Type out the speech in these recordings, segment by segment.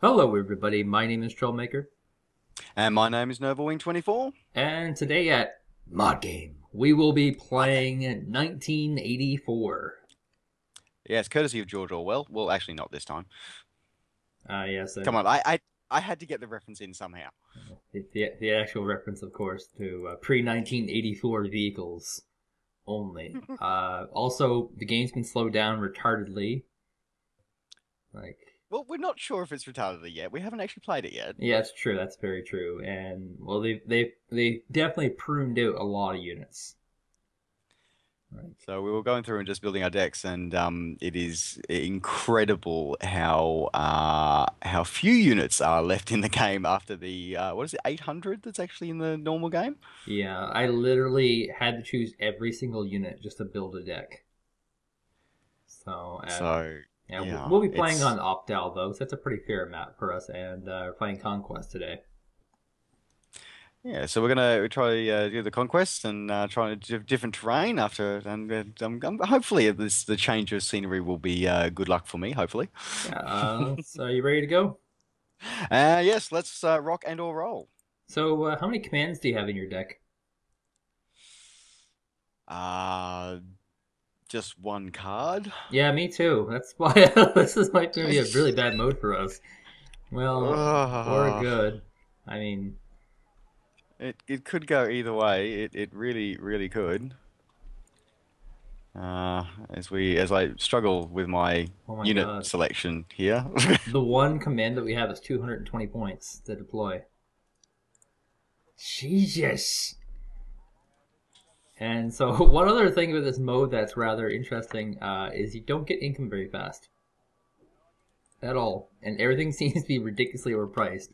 Hello, everybody. My name is Trollmaker, And my name is Novawing 24. and today at Mod Game, we will be Okay. playing 1984. Yes, courtesy of George Orwell. Well, actually, not this time. Yes, Come on, I had to get the reference in somehow. the actual reference, of course, to pre-1984 vehicles only. Also, the game's been slowed down retardedly. Like, Well, we're not sure if it's retarded yet. We haven't actually played it yet. yeah, it's true. That's very true. And well, they definitely pruned out a lot of units. Like, So we were going through and just building our decks, and it is incredible how few units are left in the game after the what is it, 800 that's actually in the normal game. yeah, I literally had to choose every single unit just to build a deck. So, So yeah, yeah, we'll be playing it's on Optal though, so that's a pretty fair map for us, and we're playing Conquest today. Yeah, so we're gonna try do the conquest and try a different terrain after, and hopefully the change of scenery will be good luck for me. Hopefully, Yeah, so are you ready to go? yes, let's rock and or roll. So, how many commands do you have in your deck? Uh, just one card. Yeah, me too. That's why this is might be a really bad mode for us. Well, or Uh, good. I mean, it could go either way. It really could. As I struggle with my oh my unit god. selection here. The one command that we have is 220 points to deploy. Jesus. And so, one other thing with this mode that's rather interesting is you don't get income very fast at all, and everything seems to be ridiculously overpriced,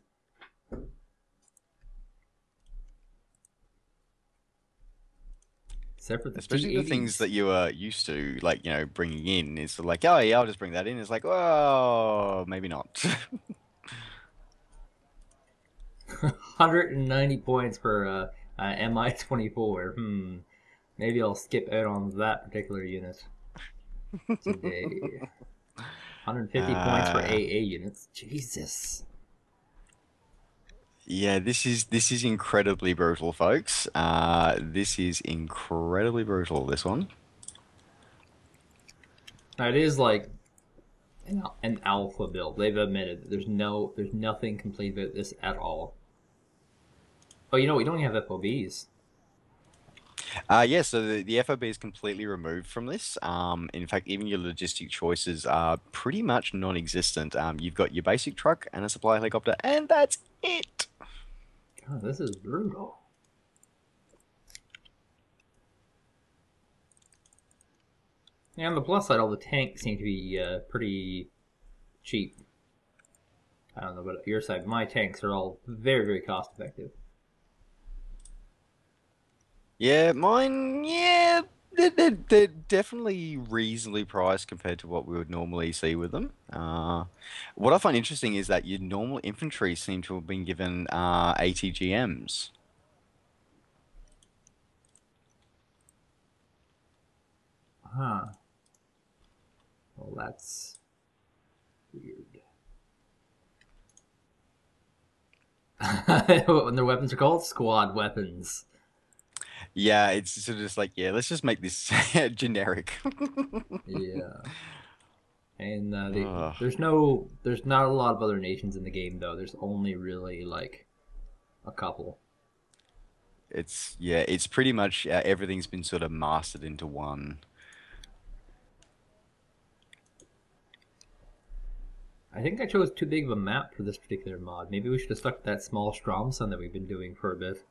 except for the Especially the things T80s. that you are used to, like, bringing in is like, oh yeah, I'll just bring that in. It's like, oh, maybe not. 190 points for MI-24. Maybe I'll skip out on that particular unit today. 150 points for Uh, AA units. Jesus. yeah, this is incredibly brutal, folks. This is incredibly brutal, this one. Now, it is like an alpha build. They've admitted that there's nothing complete about this at all. Oh, you know, we don't even have FOBs. Yeah, so the FOB is completely removed from this. In fact, even your logistic choices are pretty much non-existent. You've got your basic truck and a supply helicopter, and that's it. God, this is brutal. And on the plus side, all the tanks seem to be pretty cheap. I don't know about your side. My tanks are all very, very cost effective. Yeah, mine, yeah, they're definitely reasonably priced compared to what we would normally see with them. What I find interesting is that your normal infantry seem to have been given ATGMs. Huh. Well, that's weird. When their weapons are called squad weapons. Yeah, it's sort of just like, yeah, let's just make this generic. Yeah. And Ugh. there's not a lot of other nations in the game though. There's only really like a couple. It's pretty much everything's been sort of mastered into one. I think I chose too big of a map for this particular mod. Maybe we should have stuck with that small Stromson that we've been doing for a bit.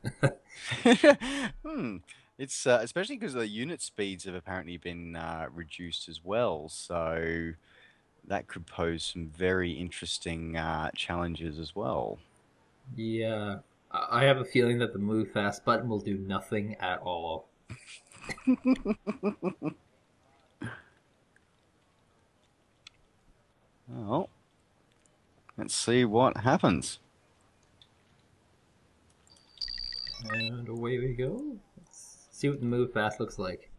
Hmm. It's especially because the unit speeds have apparently been reduced as well, so that could pose some very interesting challenges as well. Yeah, I have a feeling that the move fast button will do nothing at all. Well, let's see what happens. And away we go. Let's see what the move fast looks like.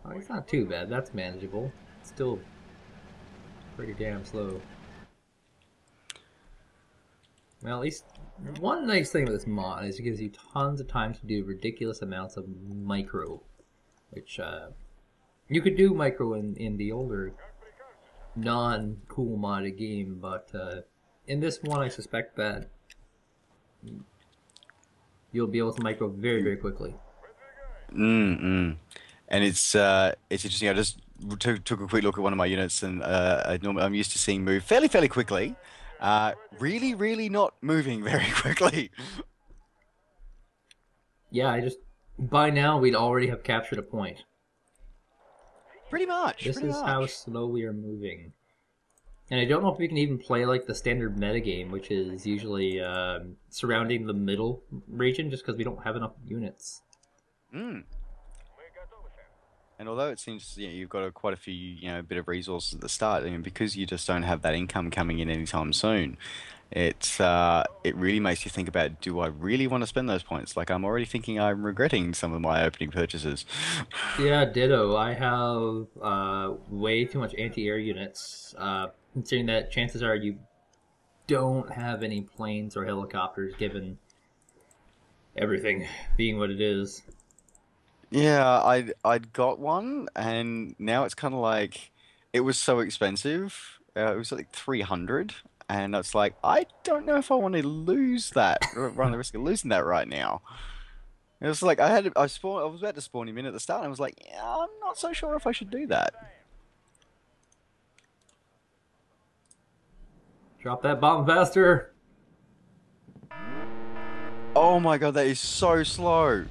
Oh, it's not too bad. That's manageable. It's still pretty damn slow. Well, at least one nice thing with this mod is it gives you tons of time to do ridiculous amounts of micro, which you could do micro in the older non-cool modded game, but in this one I suspect that you'll be able to micro very, very quickly. Mm-mm. And it's interesting. I just took a quick look at one of my units, and I'm used to seeing move fairly quickly. Really not moving very quickly. Yeah, by now we'd already have captured a point. Pretty much, This pretty is how much. slow we are moving. And I don't know if we can even play like the standard metagame, which is usually surrounding the middle region, just because we don't have enough units. Mm. And although it seems you've got quite a few bit of resources at the start, I mean, because you just don't have that income coming in anytime soon, it really makes you think about, do I really want to spend those points? Like, I'm already thinking I'm regretting some of my opening purchases. Yeah, ditto. I have way too much anti-air units, considering that chances are you don't have any planes or helicopters, given everything being what it is. Yeah, I'd got one, and now it's kind of like it was so expensive. It was like 300, and it's like I don't know if I want to lose that, or run the risk of losing that right now. It was like I was about to spawn him in at the start, and I was like, yeah, I'm not so sure if I should do that. Drop that bomb faster! Oh my God, that is so slow.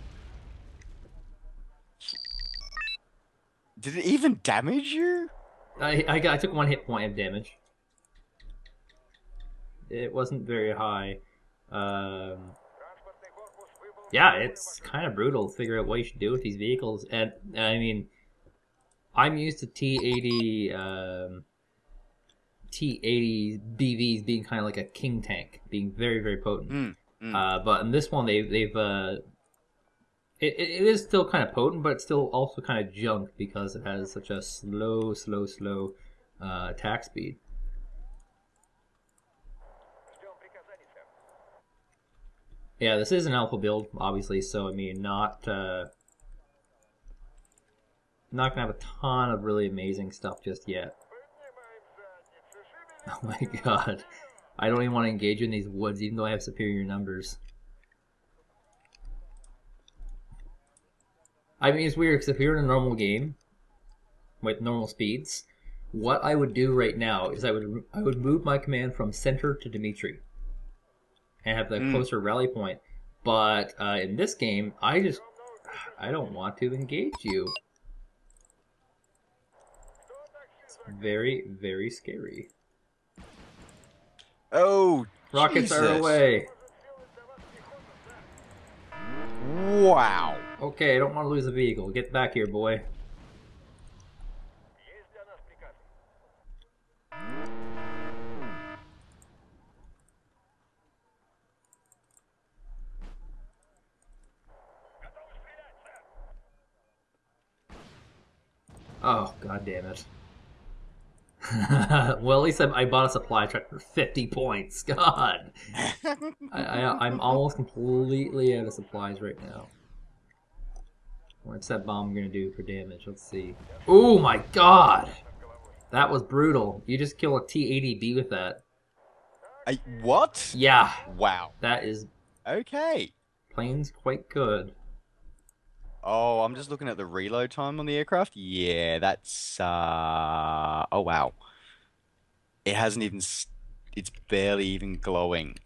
Did it even damage you? I took 1 hit point of damage. It wasn't very high. Um, yeah, it's kind of brutal to figure out what you should do with these vehicles. And I mean, I'm used to T80 T80 BVs being kind of like a king tank, being very, very potent. Mm, mm. But in this one, they've it is still kind of potent, but it's still also kind of junk because it has such a slow attack speed. Yeah, this is an alpha build, obviously, so I mean, not gonna have a ton of really amazing stuff just yet. Oh my god, I don't even want to engage in these woods, even though I have superior numbers. I mean, it's weird because if you're in a normal game with normal speeds, what I would do right now is I would move my command from center to Dimitri and have the Mm. closer rally point. But in this game, I don't want to engage you. It's very, very scary. Oh, Rockets are Jesus. away. Wow. Okay, I don't want to lose a vehicle. Get back here, boy. Oh, god damn it. Well, at least I bought a supply truck for 50 points. God. I'm almost completely out of supplies right now. What's that bomb going to do for damage? Let's see. Oh my god! That was brutal. You just kill a T-80B with that. What? Yeah, Wow. that is Okay. planes quite good. Oh, I'm just looking at the reload time on the aircraft. Yeah, that's oh wow. It hasn't even it's barely even glowing.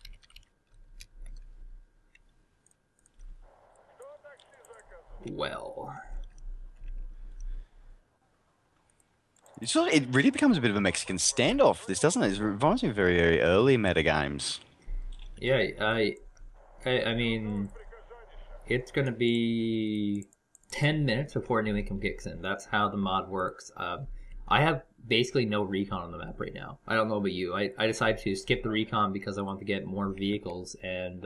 Well, It really becomes a bit of a Mexican standoff, this doesn't it? It reminds me of very early meta games. yeah, I mean, it's gonna be 10 minutes before a new income kicks in. That's how the mod works. I have basically no recon on the map right now. I don't know about you. I decided to skip the recon because I want to get more vehicles, and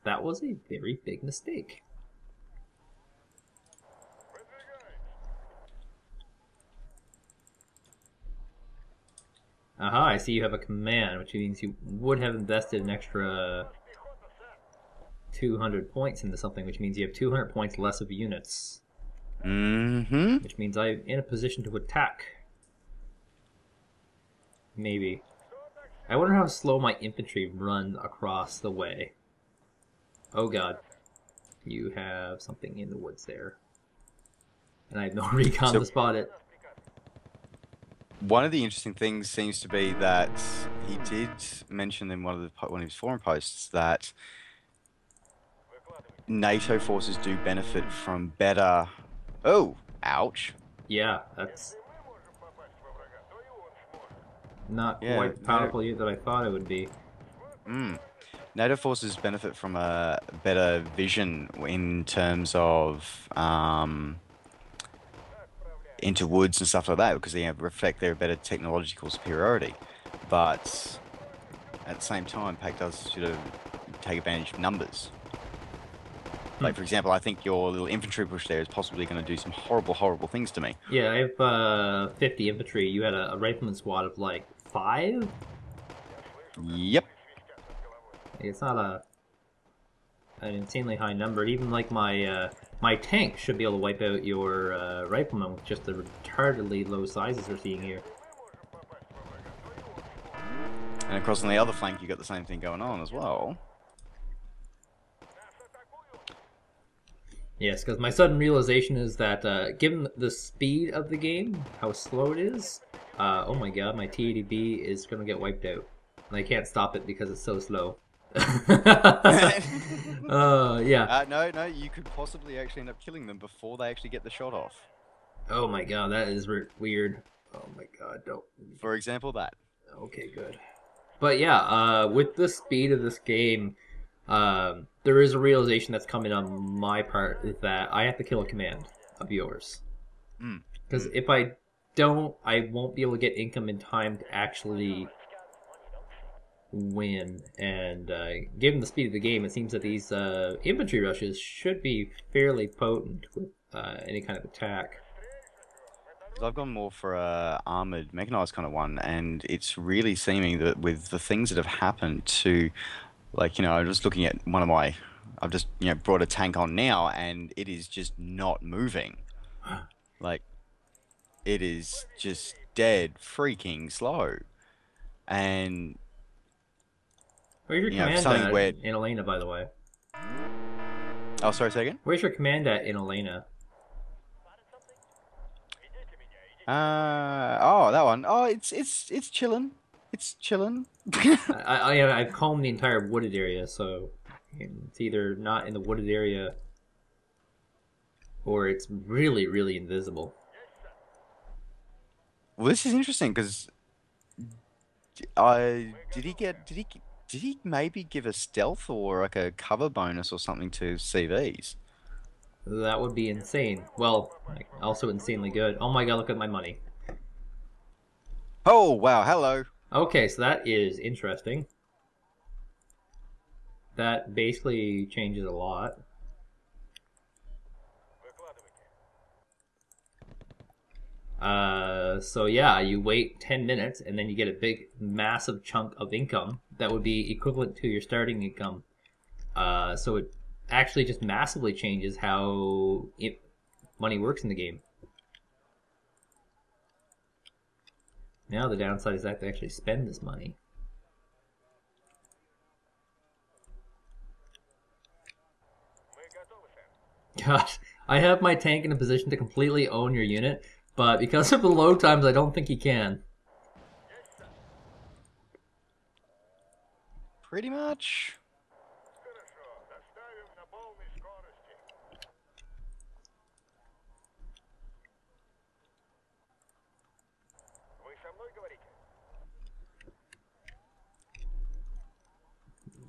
that was a very big mistake. Aha, I see you have a command, which means you would have invested an extra 200 points into something, which means you have 200 points less of units. Mm-hmm. Which means I'm in a position to attack. Maybe. I wonder how slow my infantry run across the way. Oh god. You have something in the woods there. And I have no recon So to spot it. one of the interesting things seems to be that he did mention in one of his forum posts that NATO forces do benefit from better. Oh, ouch. Yeah, that's not Yeah, quite the powerful unit that I thought it would be. Mm. NATO forces benefit from a better vision in terms of into woods and stuff like that because they reflect their better technological superiority. But at the same time, Pack does sort of take advantage of numbers. Hmm. Like, for example, I think your little infantry push there is possibly going to do some horrible, horrible things to me. Yeah, I have 50 infantry. You had a rifleman squad of like 5? Yep. It's not an insanely high number. Even like my tank should be able to wipe out your riflemen with just the retardedly low sizes we're seeing here. And of course, on the other flank, you got the same thing going on as well. Yes, because my sudden realization is that given the speed of the game, how slow it is, oh my god, my TADB is gonna get wiped out. And I can't stop it because it's so slow. Yeah. No, you could possibly actually end up killing them before they actually get the shot off. Oh my god, that is weird. Oh my god, don't. For example, that. Okay, good. But yeah, with the speed of this game, there is a realization that's coming on my part is that I have to kill a command of yours. Mm. Because if I don't, I won't be able to get income in time to actually win. And given the speed of the game, it seems that these infantry rushes should be fairly potent with any kind of attack. I've gone more for a armored, mechanized kind of one, and it's really seeming that with the things that have happened to, like, I'm just looking at one of my, I've just, brought a tank on now, and it is just not moving. Like, it is just dead freaking slow. And, Where's your for command something at where, in Elena, by the way? oh, sorry, say again? Where's your command at in Elena? Oh, that one. Oh, it's chilling. It's chilling. I've combed the entire wooded area, so it's either not in the wooded area or it's really, really invisible. Well, this is interesting because I did he maybe give a stealth or like a cover bonus or something to CVs? That would be insane. Well, like, also insanely good. Oh my god, look at my money. Oh wow, hello. Okay, so that is interesting. That basically changes a lot. So yeah, you wait 10 minutes and then you get a big, massive chunk of income that would be equivalent to your starting income. So it actually just massively changes how money works in the game. Now the downside is I have to actually spend this money. Gosh, I have my tank in a position to completely own your unit, but because of the load times, I don't think he can. Pretty much.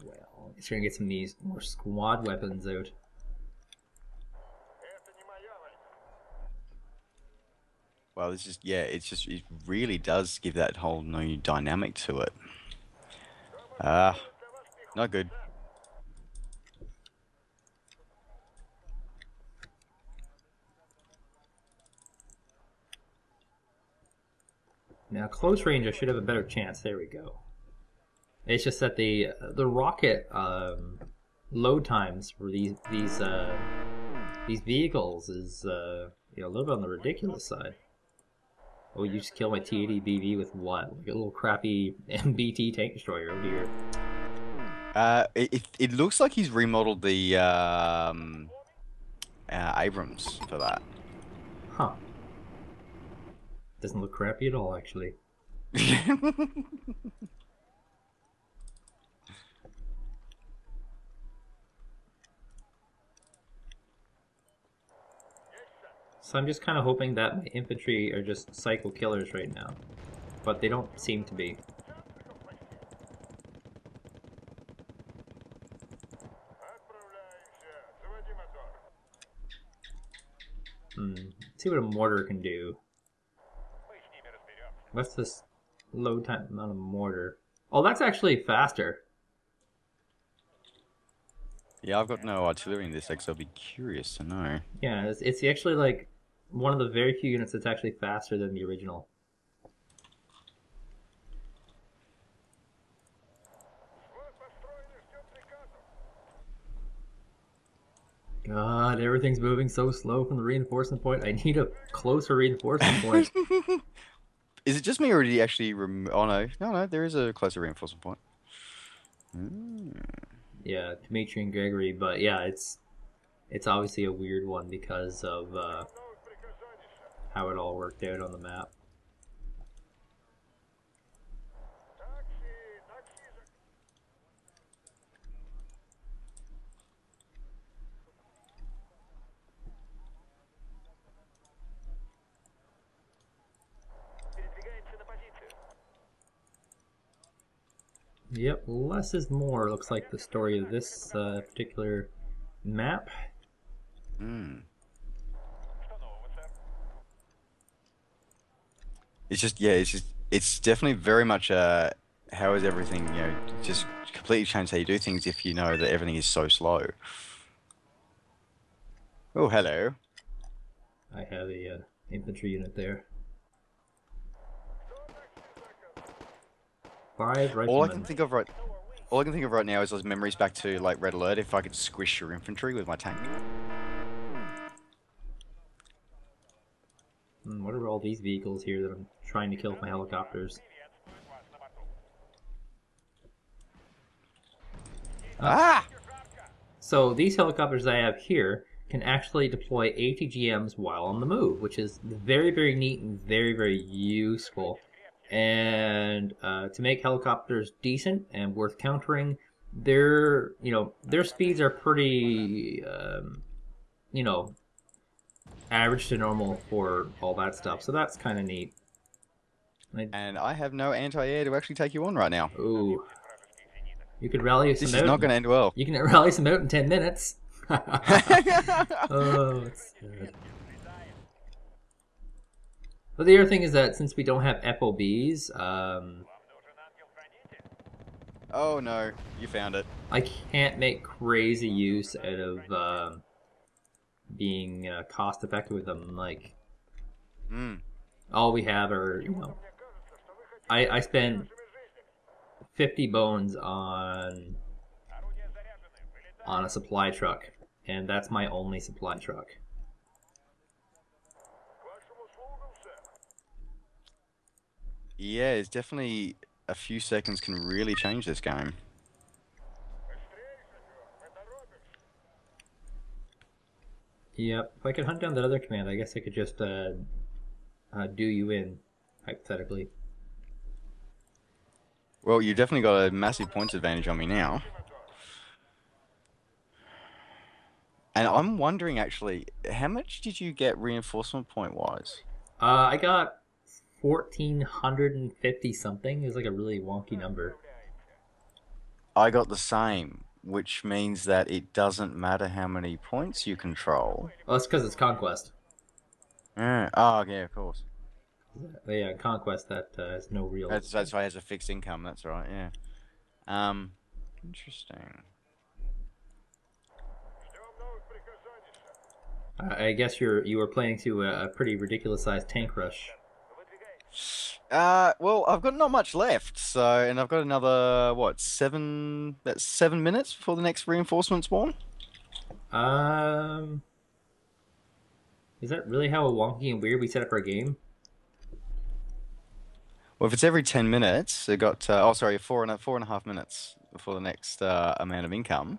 Well, he's gonna get some of these more squad weapons out. Well, it's just it really does give that whole new dynamic to it. Not good. Now, close range, I should have a better chance. There we go. It's just that the rocket load times for these vehicles is a little bit on the ridiculous side. Oh, you just killed my T-80 BV with what? Like a little crappy MBT tank destroyer over here. It looks like he's remodeled the Abrams for that. Huh. Doesn't look crappy at all, actually. So I'm just kind of hoping that my infantry are just psycho killers right now. But they don't seem to be. Let's see what a mortar can do. What's this load time on a mortar? Oh, that's actually faster. Yeah, I've got no artillery in this, so I'll be curious to know. Yeah, it's actually like one of the very few units that's actually faster than the original. God, everything's moving so slow from the reinforcement point. I need a closer reinforcement point. Is it just me, or did he actually oh no, there is a closer reinforcement point. Yeah, Dmitry and Gregory, but yeah, it's obviously a weird one because of how it all worked out on the map. Yep, less is more, looks like the story of this particular map. It's definitely very much how is everything, just completely change how you do things if you know that everything is so slow. Oh, hello. I have a infantry unit there. 5 riflemen. All I can think of right now is those memories back to like Red Alert. If I could squish your infantry with my tank. What are all these vehicles here that I'm trying to kill with my helicopters? Ah! So these helicopters I have here can actually deploy ATGMs while on the move, which is very, very neat and very, very useful. And to make helicopters decent and worth countering, their speeds are pretty average to normal for all that stuff. So that's kind of neat. And I have no anti-air to actually take you on right now. Ooh. You could rally some out. This is not going to end well. You can rally some out in 10 minutes. Oh, it's sad. But the other thing is that since we don't have FOBs, oh no, you found it. I can't make crazy use out of being cost effective with them. Like, all we have are, I spend 50 bones on a supply truck, and that's my only supply truck. Yeah, it's definitely a few seconds can really change this game. Yep. If I could hunt down that other command, I guess I could just do you in, hypothetically. Well, you definitely got a massive points advantage on me now. And I'm wondering, actually, how much did you get reinforcement point-wise? I got 1,450 something. It was like a really wonky number. I got the same, which means that it doesn't matter how many points you control. Well, that's because it's Conquest. Oh, yeah, of course. Yeah, Conquest, that has no real... That's why it has a fixed income, that's right, yeah. Interesting. I guess you were playing to a pretty ridiculous sized tank rush. Well, I've got not much left, so and I've got another what, 7? That's 7 minutes before the next reinforcement spawn. Um, is that really how wonky and weird we set up our game? Well, if it's every 10 minutes, it got oh sorry, 4.5 minutes before the next amount of income.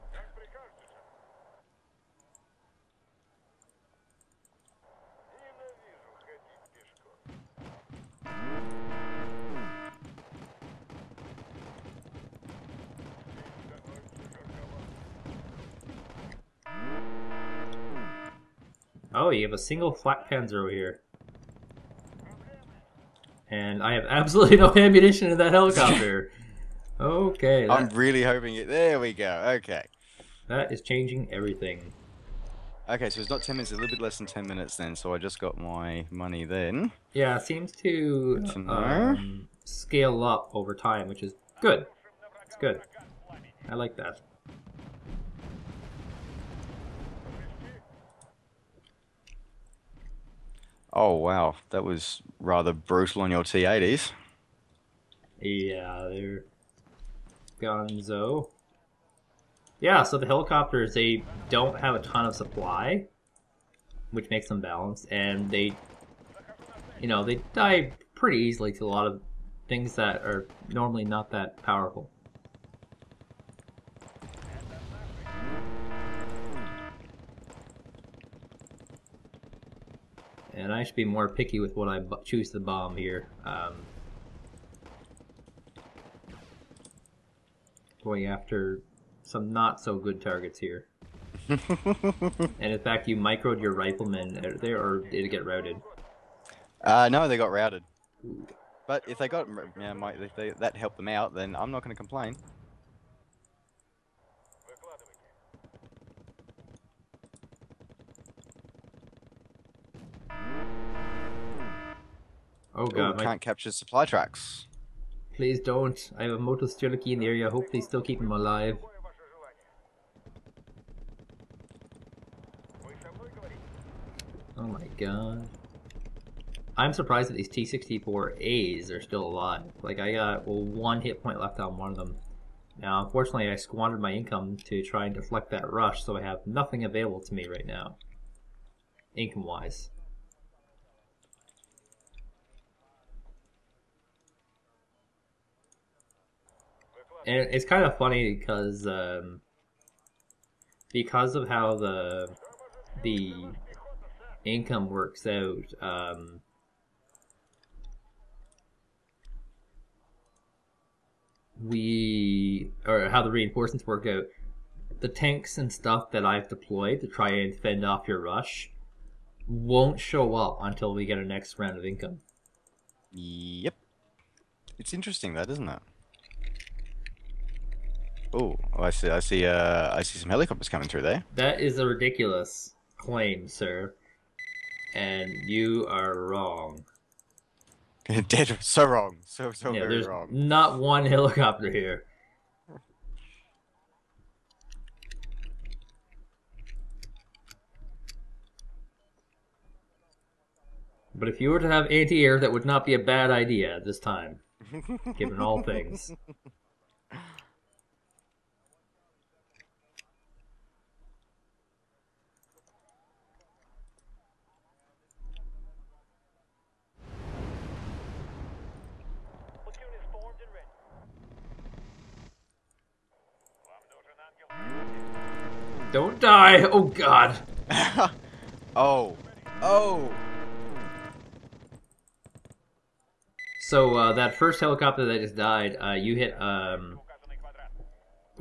Oh, you have a single flak panzer here. And I have absolutely no ammunition in that helicopter. Okay, I'm that really hoping it. There we go. Okay. that is changing everything. Okay, so it's not 10 minutes, a little bit less than 10 minutes then. So I just got my money then. Yeah, it seems Good to to know. scale up over time, which is good. It's good. I like that. Oh wow, that was rather brutal on your T80s. Yeah, they're gonzo. Yeah, so the helicopters, they don't have a ton of supply, which makes them balanced, and they die pretty easily to a lot of things that are normally not that powerful. And I should be more picky with what I choose to bomb here. Going after some not so good targets here. And in fact, you microed your riflemen out there, or did it get routed? No, they got routed. But if they got, yeah, if that helped them out, then I'm not going to complain. Oh Oh, god, can't capture supply tracks. please don't. I have a Moto Stirliki in the area. Hopefully, still keep him alive. Oh my god. I'm surprised that these T-64As are still alive. Like, I got, well, one hit point left on one of them. Now, unfortunately, I squandered my income to try and deflect that rush, so I have nothing available to me right now, income-wise. And it's kind of funny because of how the income works out. Or how the reinforcements work out. The tanks and stuff that I've deployed to try and fend off your rush won't show up until we get a next round of income. Yep. It's interesting that, isn't it? Oh, I see. I see. I see some helicopters coming through there. That is a ridiculous claim, sir, and you are wrong. Dead. So wrong. So Yeah, very there's wrong. not one helicopter here. But if you were to have anti-air, that would not be a bad idea at this time, given all things. Don't die! Oh god! Oh. Oh. So that first helicopter that just died, you hit what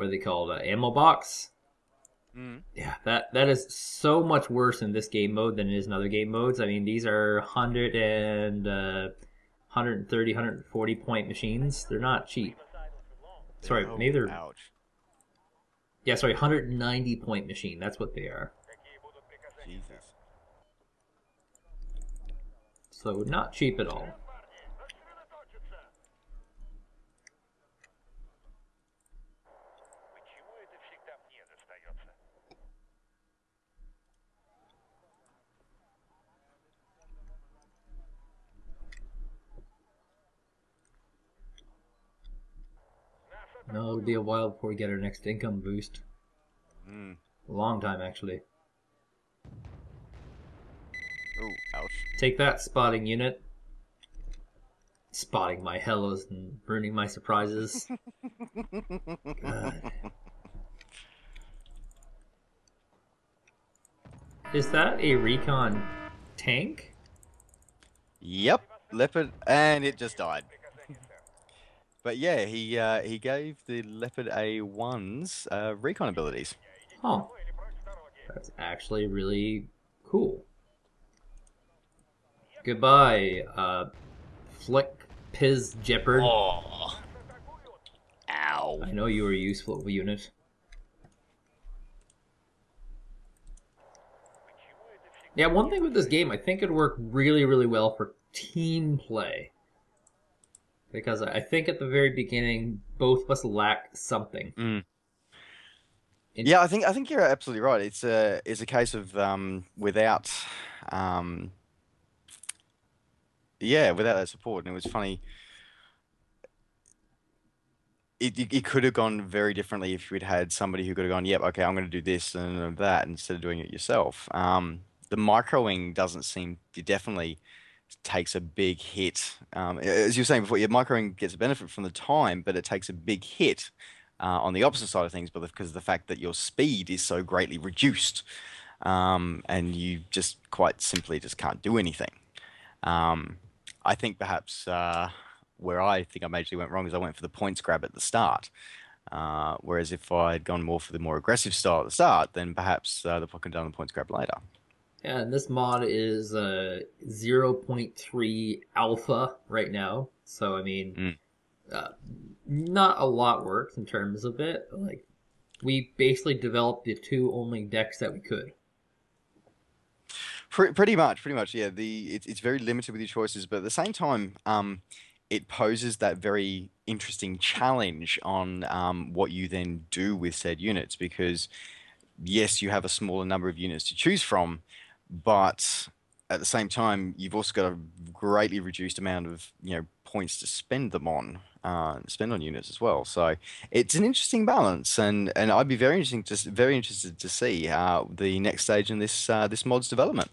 are they called? Ammo box. Mm. Yeah, that is so much worse in this game mode than it is in other game modes. I mean, these are 130, 140 point machines. They're not cheap. Sorry, maybe Oh, they're ouch. yeah, sorry, 190 point machine. That's what they are. Jesus. So not cheap at all. No, it'll be a while before we get our next income boost. Mm. A long time, actually. Oh, ouch. Take that, spotting unit. Spotting my hellos and ruining my surprises. God. Is that a recon tank? Yep, leopard, and it just died. But yeah, he gave the Leopard A1s recon abilities. Huh. That's actually really cool. Goodbye, Flick Piz Jeopard. Oh, ow. I know you were a useful unit. Yeah, one thing with this game, I think it'd work really, really well for team play. Because I think at the very beginning, both of us lack something. Mm. In- Yeah, I think you're absolutely right. It's a case of without um yeah, without that support. And it was funny. It could have gone very differently if you'd had somebody who could have gone, yep, okay, I'm going to do this and that instead of doing it yourself. The microing doesn't seem, it definitely takes a big hit. As you were saying before, your microing gets a benefit from the time, but it takes a big hit on the opposite side of things, but because of the fact that your speed is so greatly reduced, and you just quite simply just can't do anything. Um, I think perhaps where I think I majorly went wrong is I went for the points grab at the start. Whereas if I had gone more for the more aggressive style at the start, then perhaps the I could have done the points grab later. Yeah, and this mod is 0.3 alpha right now. So, I mean, Mm. uh, not a lot works in terms of it. Like, we basically developed the two only decks that we could. Pretty much, yeah. It's very limited with your choices, but at the same time, it poses that very interesting challenge on what you then do with said units because yes, you have a smaller number of units to choose from, but at the same time, you've also got a greatly reduced amount of, points to spend on units as well. So it's an interesting balance, and I'd be very interested to see the next stage in this mod's development.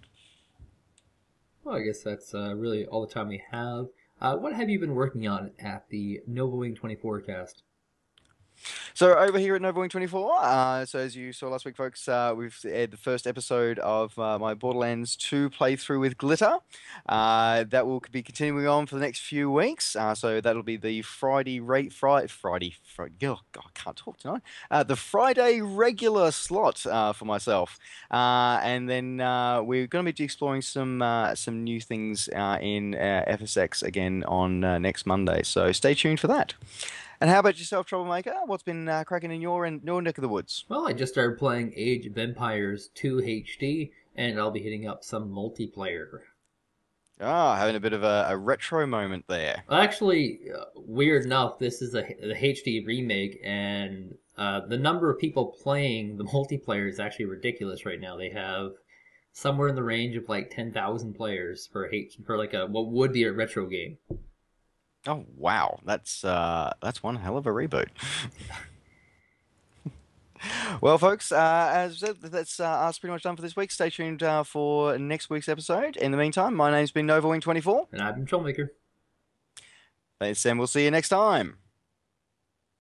Well, I guess that's really all the time we have. What have you been working on at the Novawing 24 cast? So over here at Novawing 24, so as you saw last week, folks, we've aired the first episode of my Borderlands 2 playthrough with Glitter. That will be continuing on for the next few weeks. So that'll be the oh, God, I can't talk tonight. The Friday regular slot for myself. And then we're going to be exploring some new things in FSX again on next Monday. So stay tuned for that. And how about yourself, Troublemaker? What's been cracking in your neck of the woods? Well, I just started playing Age of Empires 2 HD, and I'll be hitting up some multiplayer. Ah, having a bit of a retro moment there. Actually, weird enough, this is the HD remake, and the number of people playing the multiplayer is actually ridiculous right now. They have somewhere in the range of like 10,000 players for for like a what would be a retro game. Oh wow, that's one hell of a reboot. Well, folks, as I said, that's us pretty much done for this week. Stay tuned for next week's episode. In the meantime, my name's been NovaWing24. And I've been Troublemaker. Thanks, and we'll see you next time.